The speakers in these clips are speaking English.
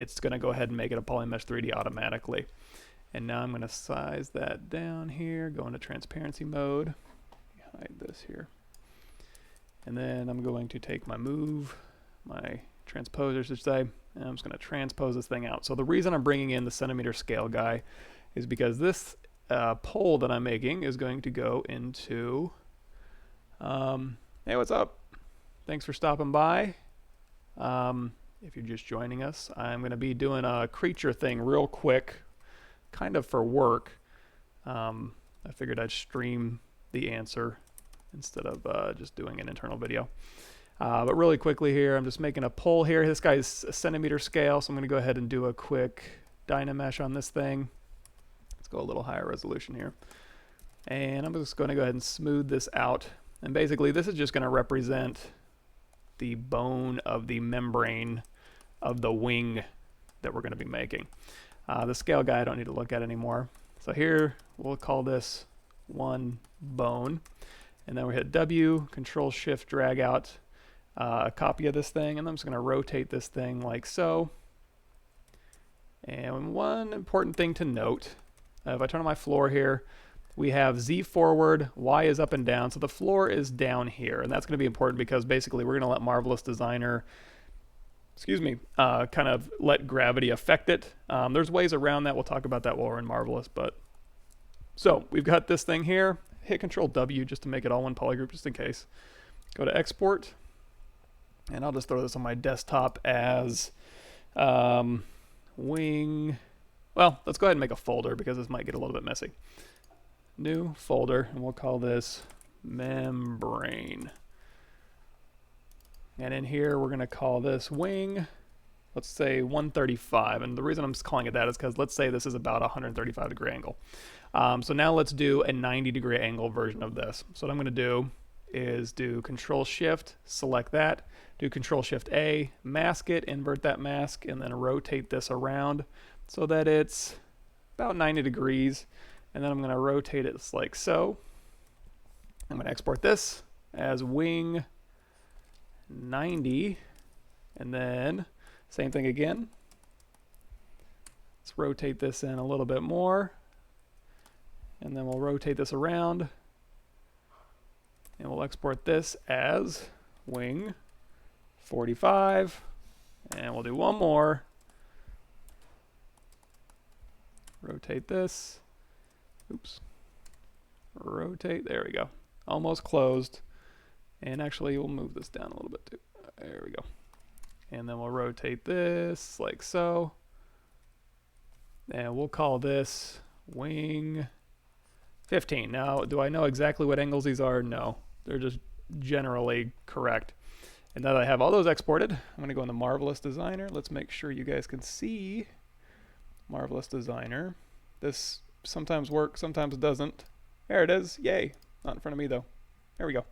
it's going to go ahead and make it a Polymesh 3D automatically. And now I'm going to size that down here, go into transparency mode, hide this here. And then I'm going to take my move, my transposer should say, and I'm just going to transpose this thing out. So the reason I'm bringing in the centimeter scale guy is because this pole that I'm making is going to go into, hey, what's up? Thanks for stopping by. If you're just joining us, I'm going to be doing a creature thing real quick, kind of for work. I figured I'd stream the answer instead of just doing an internal video. But really quickly here, I'm just making a pole here. This guy's a centimeter scale, so I'm going to go ahead and do a quick Dynamesh on this thing. Let's go a little higher resolution here. And I'm just going to go ahead and smooth this out. And basically, this is just going to represent the bone of the membrane of the wing that we're going to be making. The scale guy I don't need to look at anymore. So here we'll call this one bone, and then we hit W, Control Shift, drag out a copy of this thing, and I'm just going to rotate this thing like so. And one important thing to note, if I turn on my floor here, we have Z forward, Y is up and down, so the floor is down here, and that's going to be important because basically we're going to let Marvelous Designer, kind of let gravity affect it. There's ways around that. We'll talk about that while we're in Marvelous. But so we've got this thing here. Hit Control W just to make it all one polygroup, just in case. Go to Export, and I'll just throw this on my desktop as wing. Well, let's go ahead and make a folder because this might get a little bit messy. New folder, and we'll call this membrane. And in here, we're going to call this wing, let's say 135. And the reason I'm calling it that is because let's say this is about a 135 degree angle. So now let's do a 90 degree angle version of this. So what I'm going to do is do Control Shift, select that, do Control Shift A, mask it, invert that mask, and then rotate this around so that it's about 90 degrees. And then I'm going to rotate it like so. I'm going to export this as wing 90, and then same thing again. Let's rotate this in a little bit more, and then we'll rotate this around, and we'll export this as wing 45, and we'll do one more. Rotate this. Oops. Rotate. There we go. Almost closed. And actually, we'll move this down a little bit too. There we go. And then we'll rotate this like so. And we'll call this wing 15. Now, do I know exactly what angles these are? No. They're just generally correct. And now that I have all those exported, I'm going to go into Marvelous Designer. Let's make sure you guys can see Marvelous Designer. This sometimes works, sometimes it doesn't. There it is. Yay. Not in front of me, though. There we go.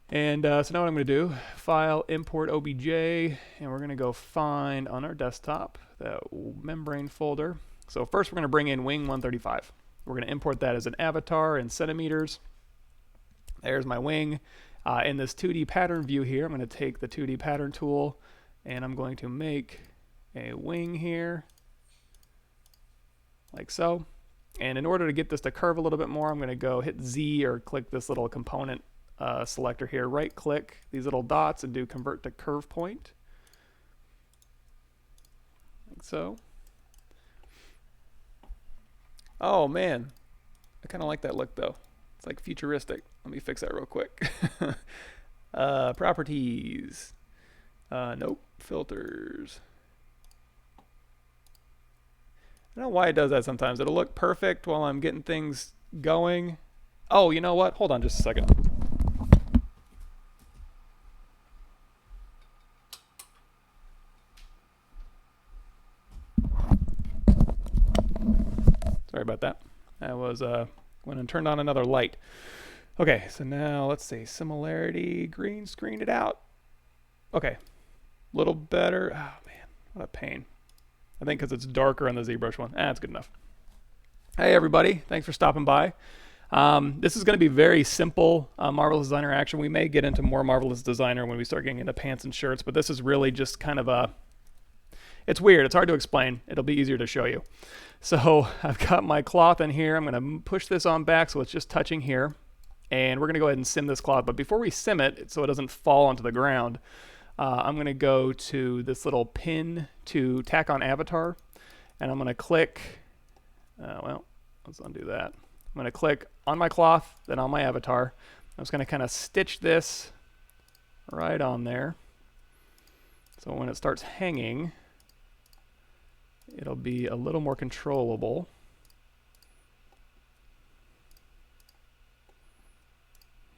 And so now what I'm going to do, File, Import OBJ, and we're going to go find on our desktop that membrane folder. So first we're going to bring in wing 135. We're going to import that as an avatar in centimeters. There's my wing. In this 2D pattern view here, I'm going to take the 2D pattern tool, and I'm going to make a wing here, like so. And in order to get this to curve a little bit more, I'm going to go hit Z or click this little component selector here, right click these little dots and do convert to curve point, like so. Oh man, I kind of like that look though. It's like futuristic. Let me fix that real quick. Properties. Nope. Filters. I don't know why it does that sometimes. It'll look perfect while I'm getting things going. Oh, you know what? Hold on just a second. Sorry about that. That was when I turned on another light. Okay, so now let's see. Similarity, green screen it out. Okay, a little better. Oh man, what a pain. I think because it's darker on the ZBrush one. That's good enough. Hey everybody, thanks for stopping by. This is going to be very simple Marvelous Designer action. We may get into more Marvelous Designer when we start getting into pants and shirts, but this is really just kind of a, It's weird. It's hard to explain. It'll be easier to show you. So I've got my cloth in here. I'm going to push this on back so it's just touching here. And we're going to go ahead and sim this cloth. But before we sim it, so it doesn't fall onto the ground, I'm going to go to this little pin to tack on avatar. And I'm going to click, well, let's undo that. I'm going to click on my cloth, then on my avatar. I'm just going to kind of stitch this right on there. So when it starts hanging, it'll be a little more controllable.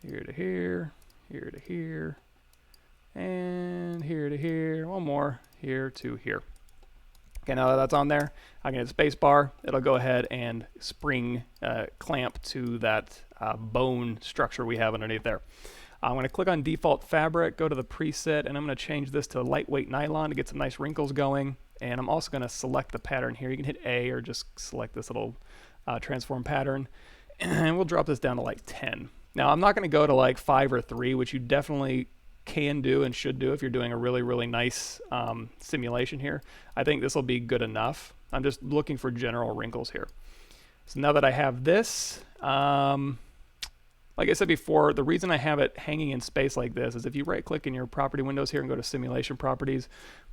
Here to here, here to here, and here to here. One more, here to here. Okay, now that that's on there, I can hit space bar. It'll go ahead and spring clamp to that bone structure we have underneath there. I'm going to click on default fabric, go to the preset, and I'm going to change this to lightweight nylon to get some nice wrinkles going. And I'm also going to select the pattern here. You can hit A or just select this little transform pattern. And we'll drop this down to like 10. Now, I'm not going to go to like 5 or 3, which you definitely can do and should do if you're doing a really, really nice simulation here. I think this will be good enough. I'm just looking for general wrinkles here. So now that I have this, like I said before, the reason I have it hanging in space like this is if you right click in your property windows here and go to simulation properties,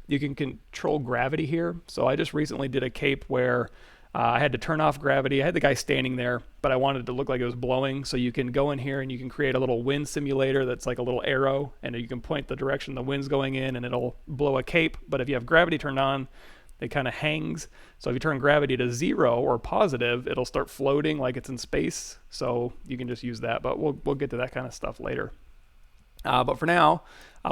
you can control gravity here. So I just recently did a cape where I had to turn off gravity. I had the guy standing there, but I wanted it to look like it was blowing. So you can go in here and you can create a little wind simulator that's like a little arrow, and you can point the direction the wind's going in and it'll blow a cape. But if you have gravity turned on, it kind of hangs. So if you turn gravity to 0 or positive, it'll start floating like it's in space. So you can just use that, but we'll get to that kind of stuff later. But for now,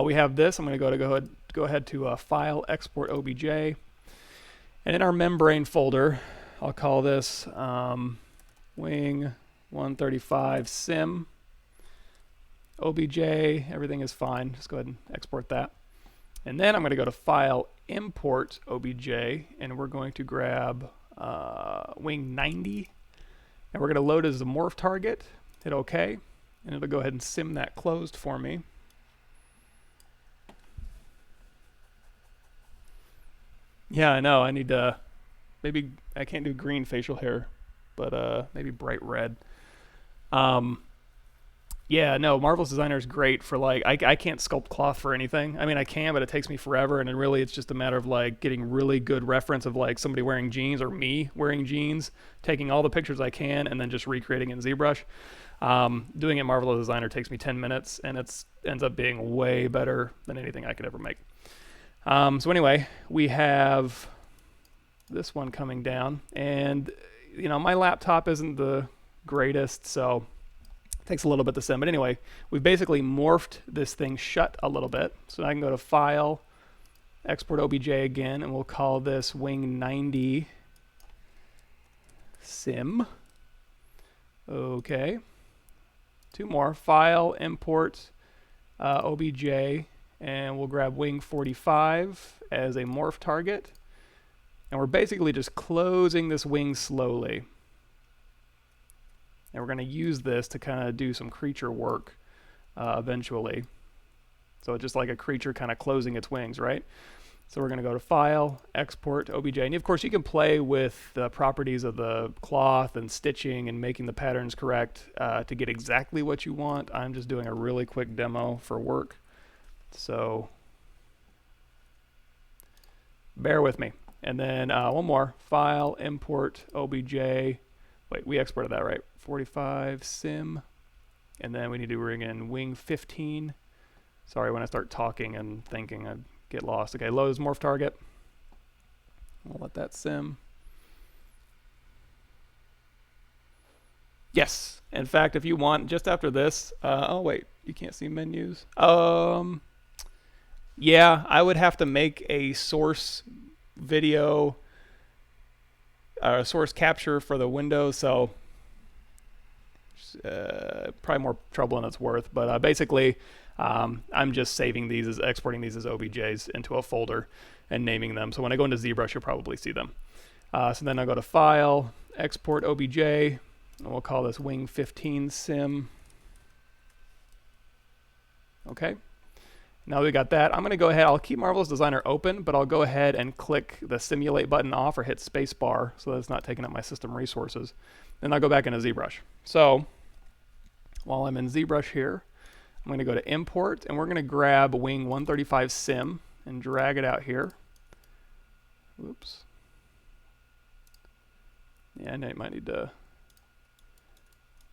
we have this. I'm going to go ahead to File, Export OBJ. And in our membrane folder, I'll call this Wing 135 Sim. OBJ, everything is fine. Just go ahead and export that. And then I'm going to go to File, Import OBJ, and we're going to grab Wing 90. And we're going to load as a morph target, hit OK, and it'll go ahead and sim that closed for me. Yeah, I know, I need to, maybe, I can't do green facial hair, but maybe bright red. Yeah, no, Marvelous Designer is great for like, I can't sculpt cloth for anything. I mean, I can, but it takes me forever, and really it's just a matter of like getting really good reference of like somebody wearing jeans or me wearing jeans, taking all the pictures I can, and then just recreating in ZBrush. Doing it in Marvelous Designer takes me 10 minutes, and it ends up being way better than anything I could ever make. So anyway, we have this one coming down, and you know, my laptop isn't the greatest, so takes a little bit to sim, but anyway, we've basically morphed this thing shut a little bit. So I can go to File, Export OBJ again, and we'll call this Wing 90 Sim. Okay. 2 more. File, Import OBJ, and we'll grab Wing 45 as a morph target. And we're basically just closing this wing slowly. And we're going to use this to kind of do some creature work eventually. So it's just like a creature kind of closing its wings, right? So we're going to go to File, Export, OBJ. And of course, you can play with the properties of the cloth and stitching and making the patterns correct to get exactly what you want. I'm just doing a really quick demo for work. So bear with me. And then one more, File, Import, OBJ. Wait, we exported that, right? 45 sim, and then we need to bring in Wing 15. Sorry, when I start talking and thinking, I get lost. Okay, load as morph target. We'll let that sim. Yes, in fact, if you want, just after this, oh wait, you can't see menus. Yeah, I would have to make a source video, source capture for the Windows, so probably more trouble than it's worth, but basically I'm just saving these as exporting these as OBJs into a folder and naming them. So when I go into ZBrush, you'll probably see them. So then I'll go to File, Export OBJ, and we'll call this Wing 15 Sim. Okay. Now we got that. I'm going to go ahead. I'll keep Marvelous Designer open, but I'll go ahead and click the Simulate button off or hit Spacebar so that it's not taking up my system resources. Then I'll go back into ZBrush. So while I'm in ZBrush here, I'm going to go to Import, and we're going to grab Wing 135 Sim and drag it out here. Oops. Yeah, I might need to...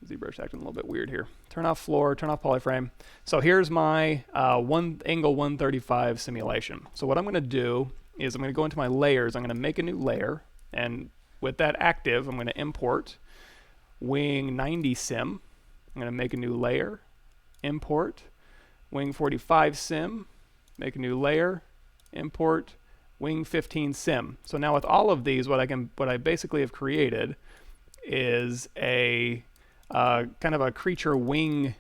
ZBrush acting a little bit weird here. Turn off floor, turn off polyframe. So here's my angle 135 simulation. So what I'm going to do is I'm going to go into my layers. I'm going to make a new layer, and with that active, I'm going to import Wing 90 Sim. I'm going to make a new layer, import Wing 45 Sim, make a new layer, import Wing 15 Sim. So now with all of these, what I basically have created is a kind of a creature wing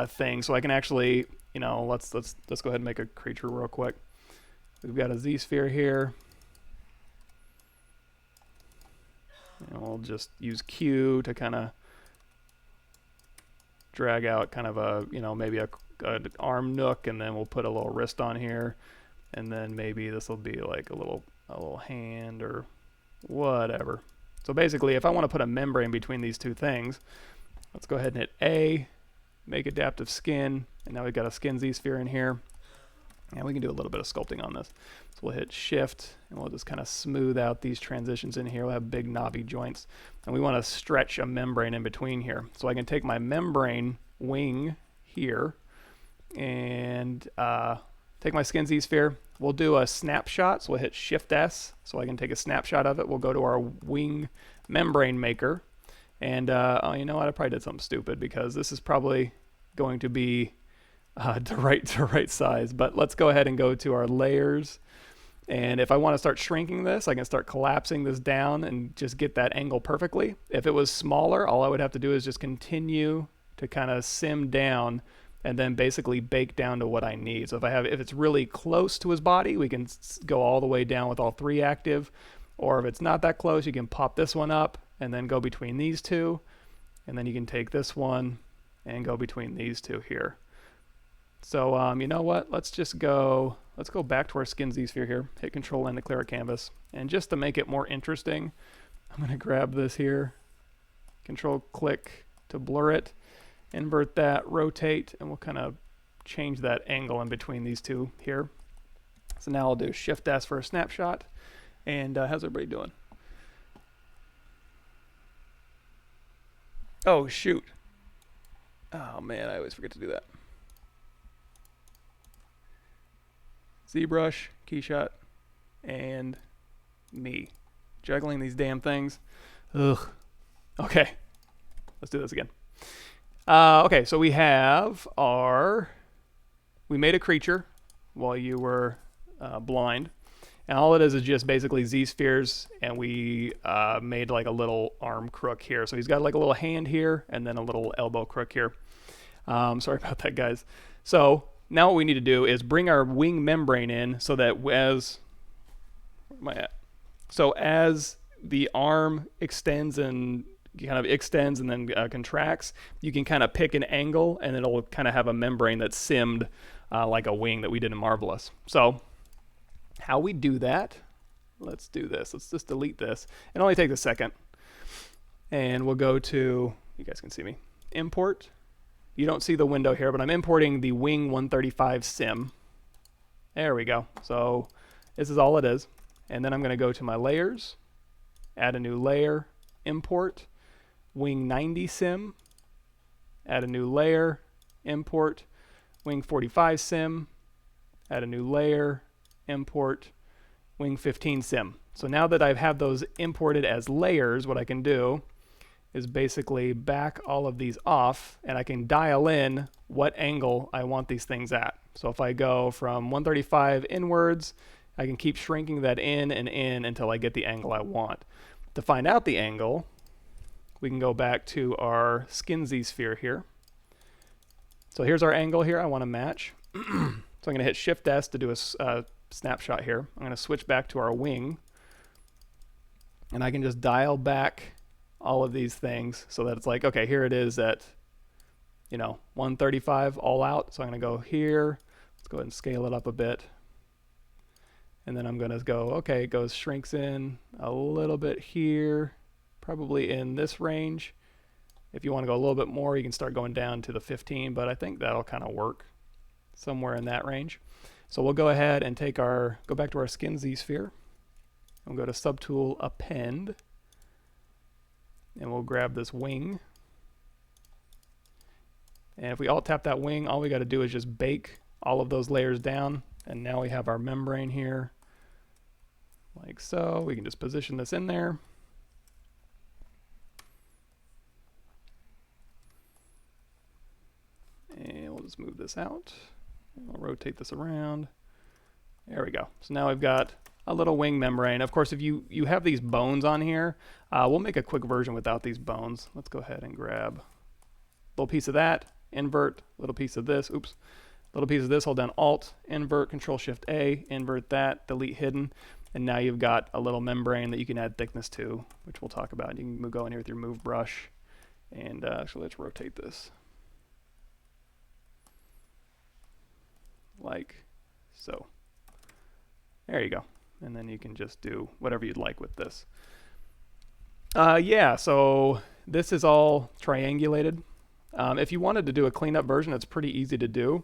thing. So I can actually, you know, let's go ahead and make a creature real quick. We've got a Z-sphere here. And we'll just use Q to kind of drag out kind of a, you know, maybe an arm nook, and then we'll put a little wrist on here, and then maybe this will be like a little hand or whatever. So basically, if I want to put a membrane between these two things, let's go ahead and hit A, make adaptive skin, and now we've got a skin Z-sphere in here. And we can do a little bit of sculpting on this. So we'll hit Shift, and we'll just kind of smooth out these transitions in here. We'll have big knobby joints. And we want to stretch a membrane in between here. So I can take my membrane wing here and take my skin Z-sphere. We'll do a snapshot, so we'll hit Shift S, so I can take a snapshot of it. We'll go to our wing membrane maker, and oh, you know what? I probably did something stupid because this is probably going to be the right size. But let's go ahead and go to our layers, and if I want to start shrinking this, I can start collapsing this down and just get that angle perfectly. If it was smaller, all I would have to do is just continue to kind of sim down and then basically bake down to what I need. So if it's really close to his body, we can go all the way down with all three active. Or if it's not that close, you can pop this one up and then go between these two. And then you can take this one and go between these two here. So you know what? Let's go back to our skin Z-sphere here. Hit Control N to clear our canvas. And just to make it more interesting, I'm going to grab this here, Control click to blur it. Invert that, rotate, and we'll kind of change that angle in between these two here. So now I'll do Shift S for a snapshot. And how's everybody doing? Oh, shoot. Oh, man, I always forget to do that. ZBrush, Keyshot, and me. Juggling these damn things. Ugh. Okay, let's do this again. Okay, so we made a creature while you were blind, and all it is just basically Z-spheres, and we made like a little arm crook here. So he's got like a little hand here, and then a little elbow crook here. Sorry about that, guys. So now what we need to do is bring our wing membrane in so that as the arm extends and then contracts, you can kind of pick an angle, and it'll kind of have a membrane that's simmed like a wing that we did in Marvelous. So how we do that, let's do this. Let's just delete this. It only takes a second. And we'll go to, you guys can see me, import. You don't see the window here, but I'm importing the Wing 135 Sim. There we go. So this is all it is. And then I'm going to go to my layers, add a new layer, import Wing 90 Sim, add a new layer, import Wing 45 Sim, add a new layer, import Wing 15 Sim. So now that I have those imported as layers, what I can do is basically back all of these off, and I can dial in what angle I want these things at. So if I go from 135 inwards, I can keep shrinking that in and in until I get the angle I want. To find out the angle, we can go back to our skin Z-sphere here. So here's our angle here I want to match. So I'm going to hit Shift S to do a snapshot here. I'm going to switch back to our wing, and I can just dial back all of these things so that it's like, okay, here it is at, 135 all out. So I'm going to go here. Let's go ahead and scale it up a bit. And then I'm going to go, okay, it goes, shrinks in a little bit here, probably in this range. If you want to go a little bit more, you can start going down to the 15, but I think that'll kind of work somewhere in that range. So we'll go ahead and take go back to our skin Z-sphere. We'll go to Subtool, Append, and we'll grab this wing. And if we alt tap that wing, all we got to do is just bake all of those layers down. And now we have our membrane here, like so. We can just position this in there. And we'll just move this out. I'll rotate this around. There we go. So now we've got a little wing membrane. Of course, if you have these bones on here, we'll make a quick version without these bones. Let's go ahead and grab a little piece of that, invert, little piece of this, oops. Little piece of this, hold down Alt, invert, Control Shift A, invert that, delete hidden, and now you've got a little membrane that you can add thickness to, which we'll talk about. You can go in here with your move brush, and actually let's rotate this. Like so. There you go. And then you can just do whatever you'd like with this. Yeah, so this is all triangulated. If you wanted to do a cleanup version, it's pretty easy to do.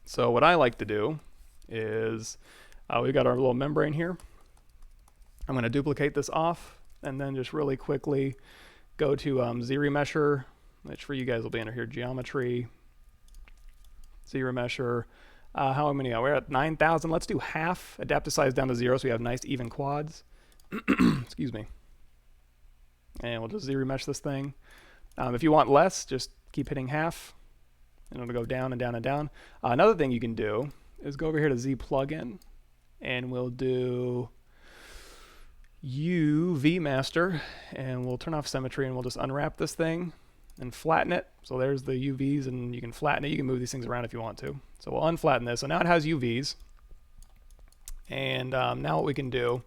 So what I like to do is we've got our little membrane here. I'm going to duplicate this off and then just really quickly go to Zremesher, which for you guys will be under here, Geometry, Zremesher. How many are we? We're at 9,000. Let's do half, adapt the size down to 0 so we have nice even quads. Excuse me. And we'll just Zremesh this thing. If you want less, just keep hitting half. And it'll go down and down and down. Another thing you can do is go over here to Z plugin, and we'll do UV master, and we'll turn off symmetry, and we'll just unwrap this thing and flatten it. So there's the UVs, and you can flatten it. You can move these things around if you want to. So we'll unflatten this. So now it has UVs, and now what we can do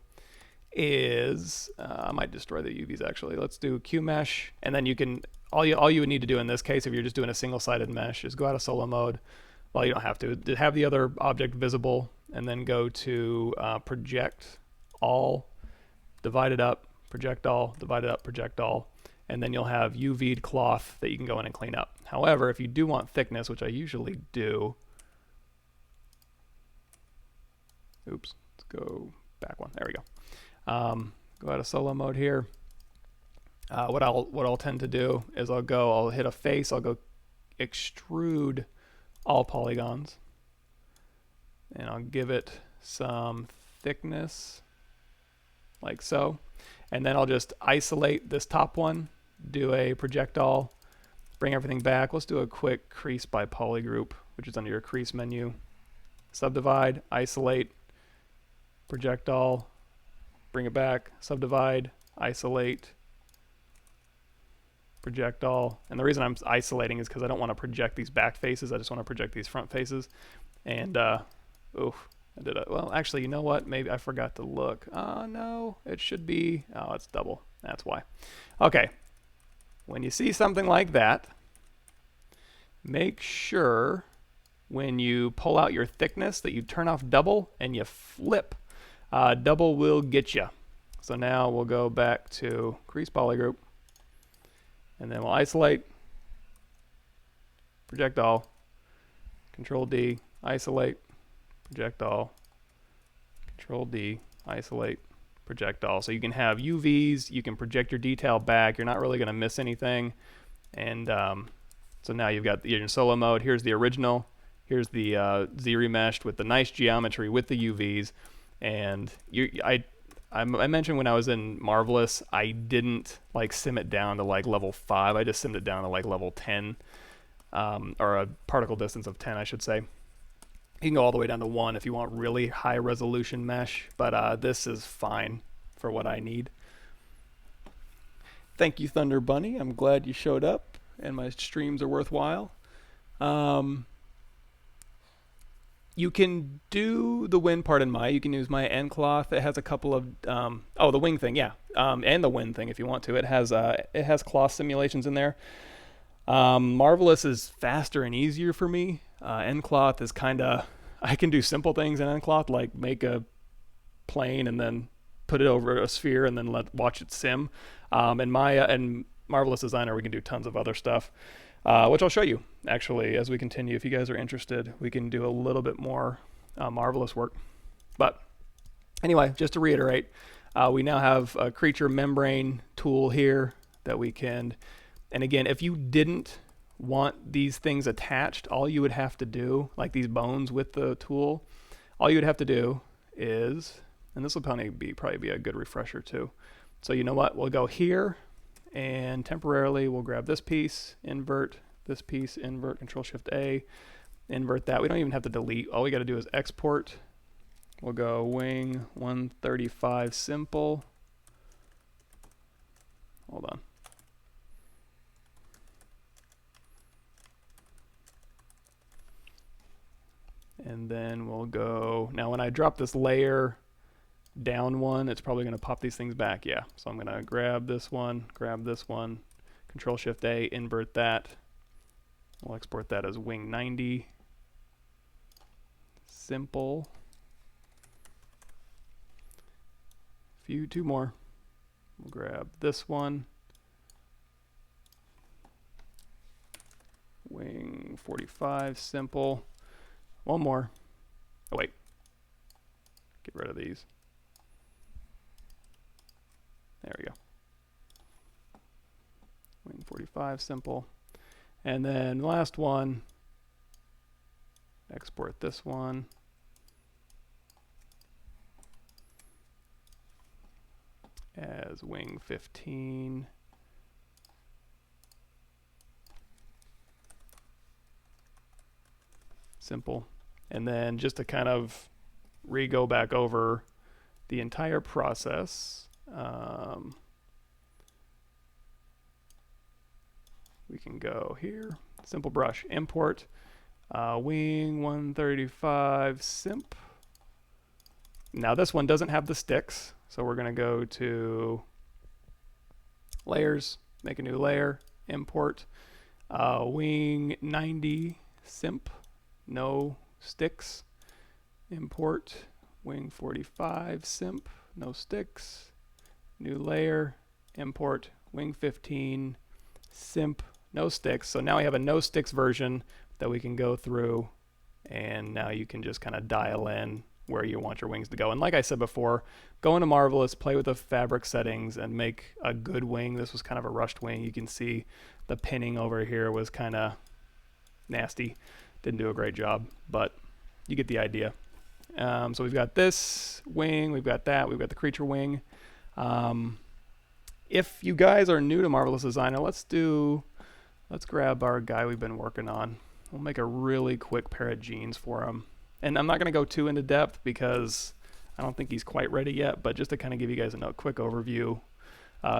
is I might destroy the UVs actually. Let's do Q mesh, and then you can. All you would need to do in this case, if you're just doing a single-sided mesh, is go out of solo mode. Well, you don't have to. Have the other object visible, and then go to project all, divide it up, project all, divide it up, project all, and then you'll have UV'd cloth that you can go in and clean up. However, if you do want thickness, which I usually do, oops, let's go back one. There we go. Go out of solo mode here. What I'll tend to do is I'll hit a face, I'll go extrude all polygons, and I'll give it some thickness like so, and then I'll just isolate this top one, do a project all, bring everything back. Let's do a quick crease by polygroup, which is under your crease menu. Subdivide, isolate, project all, bring it back, subdivide, isolate, project all. And the reason I'm isolating is because I don't want to project these back faces. I just want to project these front faces. And oof, I did it. Well, actually, you know what? Maybe I forgot to look. No, it should be. Oh, it's double. That's why. Okay. When you see something like that, make sure when you pull out your thickness that you turn off double and you flip. Double will get you. So now we'll go back to crease polygroup. And then we'll isolate, project all, Control D, isolate, project all, Control D, isolate, project all. So you can have UVs, you can project your detail back, you're not really going to miss anything. And so now you've got you're in solo mode. Here's the original, here's the Z-remeshed with the nice geometry with the UVs. And I mentioned when I was in Marvelous, I didn't like sim it down to like level 5. I just simmed it down to like level 10, or a particle distance of 10, I should say. You can go all the way down to 1 if you want really high resolution mesh, but this is fine for what I need. Thank you, Thunder Bunny. I'm glad you showed up, and my streams are worthwhile. You can do the wind part in Maya. You can use Maya end cloth. It has a couple of oh, the wing thing, yeah, and the wind thing if you want to. It has cloth simulations in there. Marvelous is faster and easier for me. End cloth is kind of, I can do simple things in end cloth, like make a plane and then put it over a sphere and then watch it sim. In Maya and Marvelous Designer, we can do tons of other stuff, which I'll show you actually as we continue. If you guys are interested, we can do a little bit more Marvelous work. But anyway, just to reiterate, we now have a creature membrane tool here that we can, and again, if you didn't want these things attached, all you would have to do, like these bones with the tool, all you would have to do is, and this will probably be a good refresher too. So you know what, we'll go here and temporarily we'll grab this piece, invert, this piece, invert, Control-Shift-A, invert that. We don't even have to delete. All we got to do is export. We'll go wing 135 simple. Hold on. And then we'll go, now when I drop this layer down one, it's probably going to pop these things back. Yeah, so I'm going to grab this one, Control-Shift-A, invert that. We'll export that as wing 90 simple. Two more. We'll grab this one, wing 45 simple. One more. Oh wait, get rid of these. There we go. Wing 45 simple. And then last one, export this one. As wing 15. Simple. And then just to kind of go back over the entire process, we can go here, simple brush, import, wing 135 simp. Now this one doesn't have the sticks, so we're going to go to layers, make a new layer, import, wing 90 simp, no sticks, import, wing 45 simp, no sticks, new layer, import, wing 15 simp, no sticks. So now we have a no sticks version that we can go through, and now you can just kind of dial in where you want your wings to go. And like I said before, go into Marvelous, play with the fabric settings, and make a good wing. This was kind of a rushed wing. You can see the pinning over here was kind of nasty. Didn't do a great job, but you get the idea. So we've got this wing, we've got that, we've got the creature wing. If you guys are new to Marvelous Designer, let's grab our guy we've been working on. We'll make a really quick pair of jeans for him. And I'm not going to go too into depth because I don't think he's quite ready yet, but just to kind of give you guys a quick overview,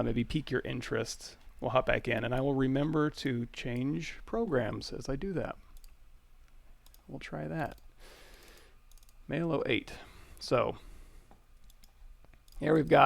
maybe pique your interest, we'll hop back in, and I will remember to change programs as I do that. We'll try that. Malo 8. So here we've got